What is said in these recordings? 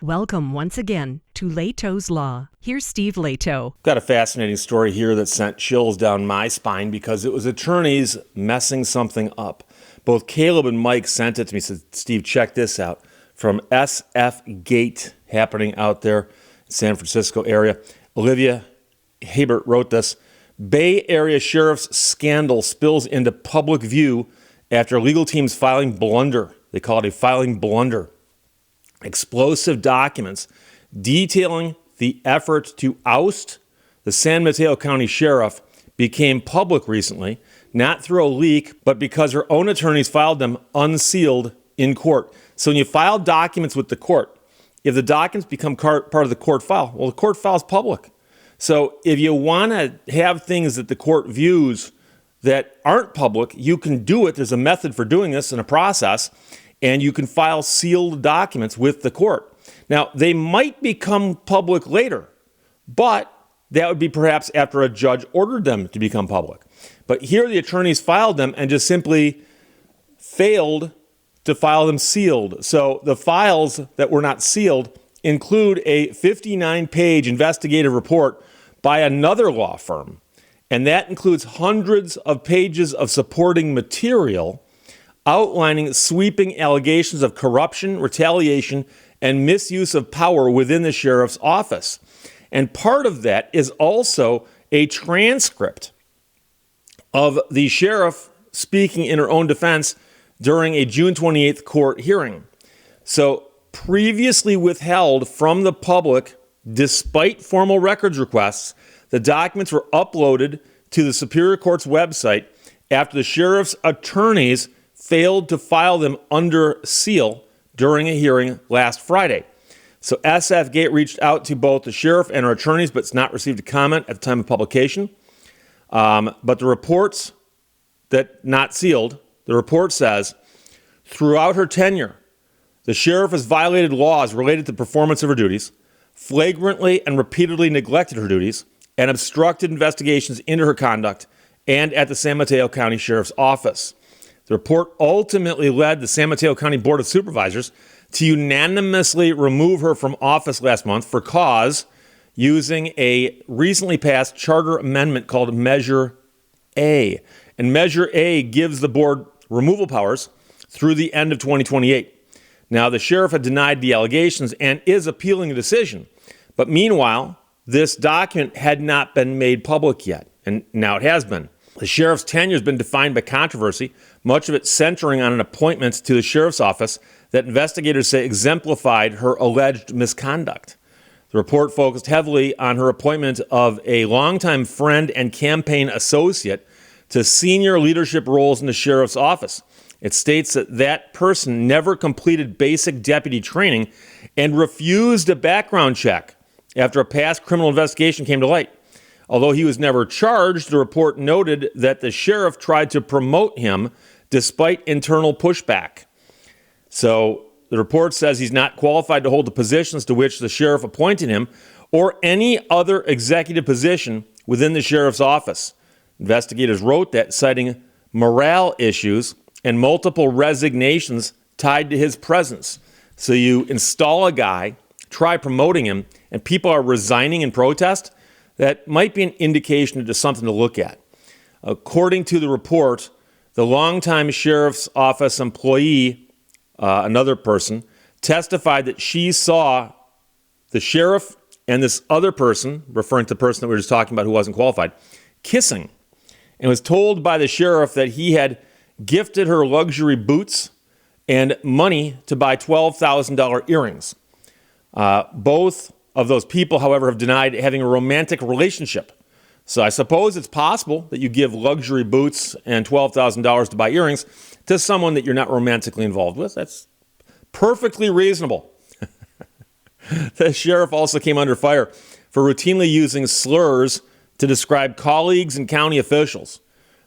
Welcome once again to Lehto's Law. Here's Steve Lehto. Got a fascinating story here that sent chills down my spine because it was attorneys messing something up. Both Caleb and Mike sent it to me, said, Steve, check this out. From SF Gate happening out there in San Francisco area. Olivia Habert wrote this. Bay Area Sheriff's scandal spills into public view after legal teams filing Blunder. They call it a filing blunder. Explosive documents detailing the effort to oust the San Mateo County Sheriff became public recently, not through a leak, but because her own attorneys filed them unsealed in court. So when you file documents with the court, if the documents become part of the court file, well, the court file is public. So if you want to have things that the court views that aren't public, you can do it. There's a method for doing this and a process. And you can file sealed documents with the court. Now, they might become public later, but that would be perhaps after a judge ordered them to become public. But here the attorneys filed them and just simply failed to file them sealed. So the files that were not sealed include a 59-page investigative report by another law firm. And that includes hundreds of pages of supporting material outlining sweeping allegations of corruption, retaliation, and misuse of power within the sheriff's office. And part of that is also a transcript of the sheriff speaking in her own defense during a June 28th court hearing. So previously withheld from the public, despite formal records requests, the documents were uploaded to the Superior Court's website after the sheriff's attorneys failed to file them under seal during a hearing last Friday. So SF Gate reached out to both the sheriff and her attorneys, but it's not received a comment at the time of publication. But the reports that not sealed, the report says, throughout her tenure, the sheriff has violated laws related to the performance of her duties, flagrantly and repeatedly neglected her duties, and obstructed investigations into her conduct and at the San Mateo County Sheriff's Office. The report ultimately led the San Mateo County Board of Supervisors to unanimously remove her from office last month for cause using a recently passed charter amendment called Measure A. And Measure A gives the board removal powers through the end of 2028. Now, the sheriff had denied the allegations and is appealing the decision. But meanwhile, this document had not been made public yet, and now it has been. The sheriff's tenure has been defined by controversy, much of it centering on an appointment to the sheriff's office that investigators say exemplified her alleged misconduct. The report focused heavily on her appointment of a longtime friend and campaign associate to senior leadership roles in the sheriff's office. It states that that person never completed basic deputy training and refused a background check after a past criminal investigation came to light. Although he was never charged, the report noted that the sheriff tried to promote him despite internal pushback. So the report says he's not qualified to hold the positions to which the sheriff appointed him or any other executive position within the sheriff's office. Investigators wrote that, citing morale issues and multiple resignations tied to his presence. So you install a guy, try promoting him, and people are resigning in protest. That might be an indication to something to look at. According to the report, the longtime sheriff's office employee, another person, testified that she saw the sheriff and this other person, referring to the person that we were just talking about who wasn't qualified, kissing, and was told by the sheriff that he had gifted her luxury boots and money to buy $12,000 earrings. Both of those people, however, have denied having a romantic relationship. So I suppose it's possible that you give luxury boots and $12,000 to buy earrings to someone that you're not romantically involved with. That's perfectly reasonable. The sheriff also came under fire for routinely using slurs to describe colleagues and county officials.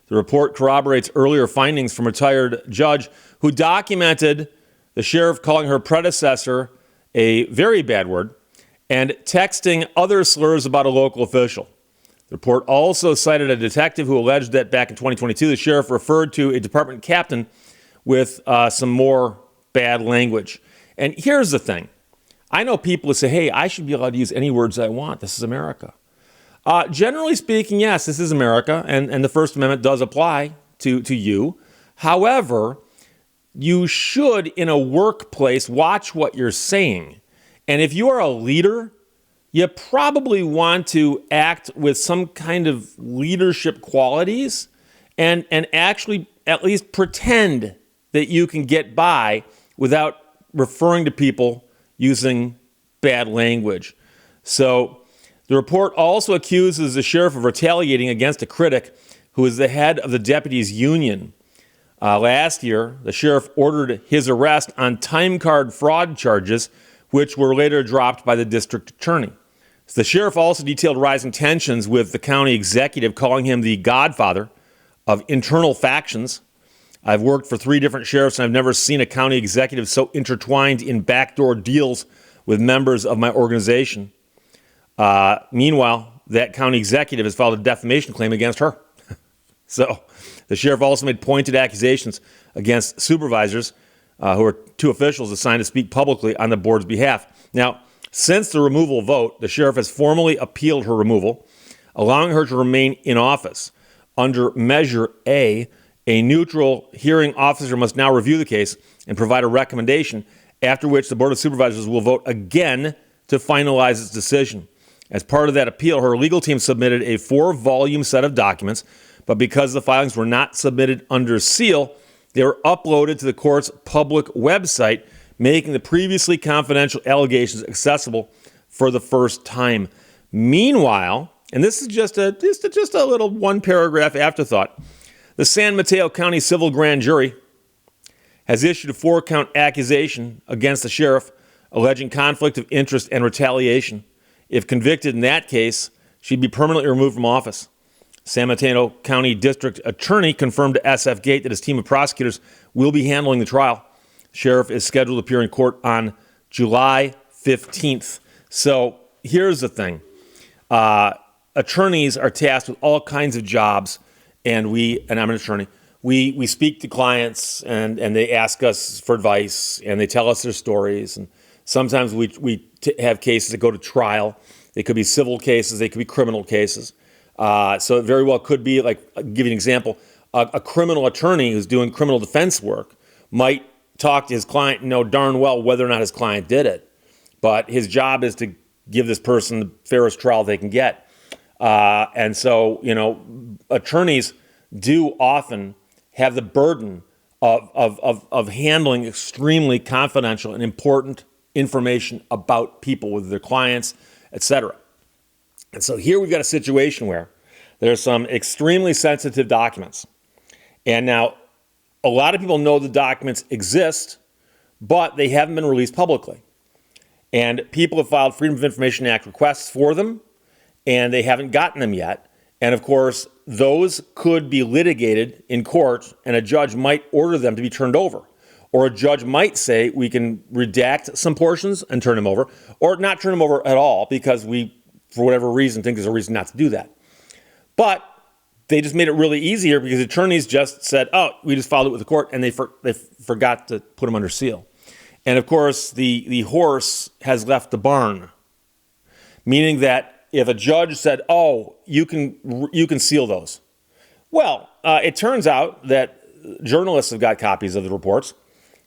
The report corroborates earlier findings from a retired judge who documented the sheriff calling her predecessor a very bad word and texting other slurs about a local official. The report also cited a detective who alleged that back in 2022, the sheriff referred to a department captain with some more bad language. And here's the thing. I know people who say, hey, I should be allowed to use any words I want. This is America. Generally speaking, yes, this is America, and the First Amendment does apply to you. However, you should, in a workplace, watch what you're saying. And if you are a leader, you probably want to act with some kind of leadership qualities and actually at least pretend that you can get by without referring to people using bad language. So the report also accuses the sheriff of retaliating against a critic who is the head of the deputies union. Last year, the sheriff ordered his arrest on time card fraud charges, which were later dropped by the district attorney. So the sheriff also detailed rising tensions with the county executive, calling him the godfather of internal factions. I've worked for 3 different sheriffs, and I've never seen a county executive so intertwined in backdoor deals with members of my organization. Meanwhile, that county executive has filed a defamation claim against her. So the sheriff also made pointed accusations against supervisors who are 2 officials assigned to speak publicly on the board's behalf. Now, since the removal vote, the sheriff has formally appealed her removal, allowing her to remain in office. Under Measure A neutral hearing officer must now review the case and provide a recommendation, after which the Board of Supervisors will vote again to finalize its decision. As part of that appeal, her legal team submitted a 4-volume set of documents, but because the filings were not submitted under seal, they were uploaded to the court's public website, making the previously confidential allegations accessible for the first time. Meanwhile, and this is just a little 1-paragraph afterthought, the San Mateo County Civil Grand Jury has issued a 4-count accusation against the sheriff, alleging conflict of interest and retaliation. If convicted in that case, she'd be permanently removed from office. San Mateo County District Attorney confirmed to SF Gate that his team of prosecutors will be handling the trial. Sheriff is scheduled to appear in court on July 15th. So here's the thing. Attorneys are tasked with all kinds of jobs, and I'm an attorney. We speak to clients, and they ask us for advice, and they tell us their stories. And sometimes we have cases that go to trial. They could be civil cases. They could be criminal cases. So it very well could be, like, I'll give you an example. A criminal attorney who's doing criminal defense work might talk to his client and know darn well whether or not his client did it. But his job is to give this person the fairest trial they can get. And so, attorneys do often have the burden of handling extremely confidential and important information about people, with their clients, etc. And so here we've got a situation where there's some extremely sensitive documents. And now a lot of people know the documents exist, but they haven't been released publicly. And people have filed Freedom of Information Act requests for them, and they haven't gotten them yet. And of course, those could be litigated in court, and a judge might order them to be turned over. Or a judge might say we can redact some portions and turn them over, or not turn them over at all because we, for whatever reason, think there's a reason not to do that. But they just made it really easier because attorneys just said, oh, we just filed it with the court, and they forgot to put them under seal. And of course, the horse has left the barn, meaning that if a judge said, oh, you can seal those. Well, it turns out that journalists have got copies of the reports.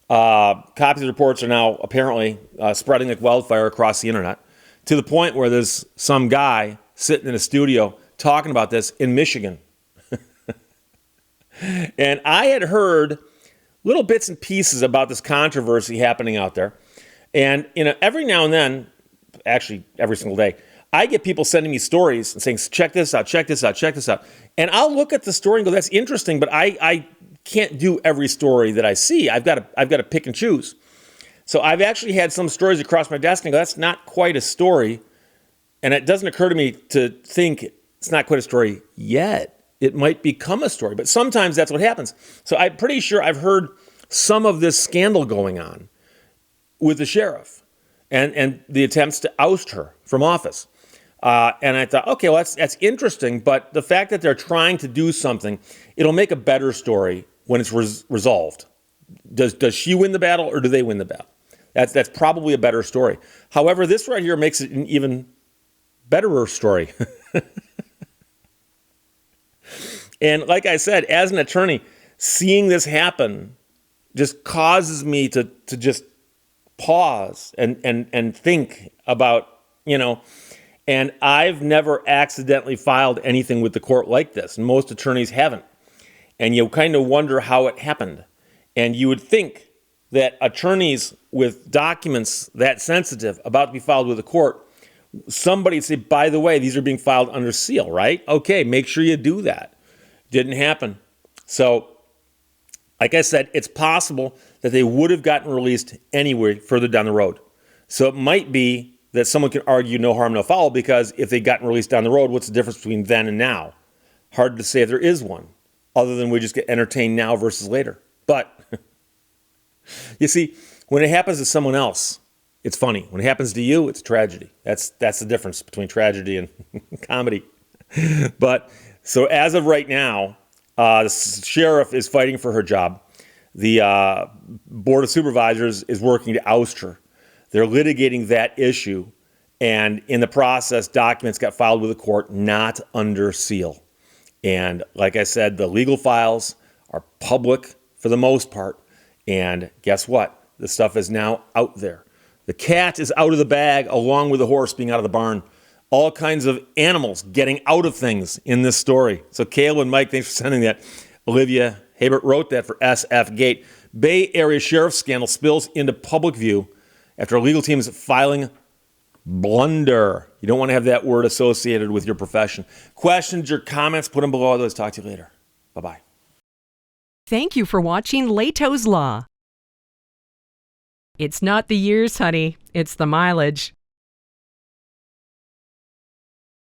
Copies of the reports are now apparently spreading like wildfire across the internet, to the point where there's some guy sitting in a studio talking about this in Michigan. And I had heard little bits and pieces about this controversy happening out there. And every now and then, actually every single day, I get people sending me stories and saying, check this out, check this out, check this out. And I'll look at the story and go, that's interesting, but I can't do every story that I see. I've got to pick and choose. So I've actually had some stories across my desk and go, that's not quite a story. And it doesn't occur to me to think it's not quite a story yet. It might become a story, but sometimes that's what happens. So I'm pretty sure I've heard some of this scandal going on with the sheriff and the attempts to oust her from office. And I thought, okay, well, that's interesting, but the fact that they're trying to do something, it'll make a better story when it's resolved. Does she win the battle, or do they win the battle? That's probably a better story. However, this right here makes it an even betterer story. And like I said, as an attorney, seeing this happen just causes me to just pause and think about, and I've never accidentally filed anything with the court like this. And most attorneys haven't. And you kind of wonder how it happened. And you would think that attorneys with documents that sensitive about to be filed with the court, somebody would say, by the way, these are being filed under seal, right? Okay, make sure you do that. Didn't happen. So, like I said, it's possible that they would have gotten released anyway further down the road. So it might be that someone can argue no harm, no foul, because if they'd gotten released down the road, what's the difference between then and now? Hard to say if there is one, other than we just get entertained now versus later. But you see, when it happens to someone else, it's funny. When it happens to you, it's tragedy. That's the difference between tragedy and comedy. But so as of right now, the sheriff is fighting for her job. The Board of Supervisors is working to oust her. They're litigating that issue. And in the process, documents got filed with the court, not under seal. And like I said, the legal files are public for the most part. And guess what? The stuff is now out there. The cat is out of the bag along with the horse being out of the barn. All kinds of animals getting out of things in this story. So Kayla and Mike, thanks for sending that. Olivia Habert wrote that for SF Gate. Bay Area Sheriff scandal spills into public view after a legal team is filing Blunder. You don't want to have that word associated with your profession. Questions or comments, put them below. Let's talk to you later. Bye-bye. Thank you for watching Lehto's Law. It's not the years, honey. It's the mileage.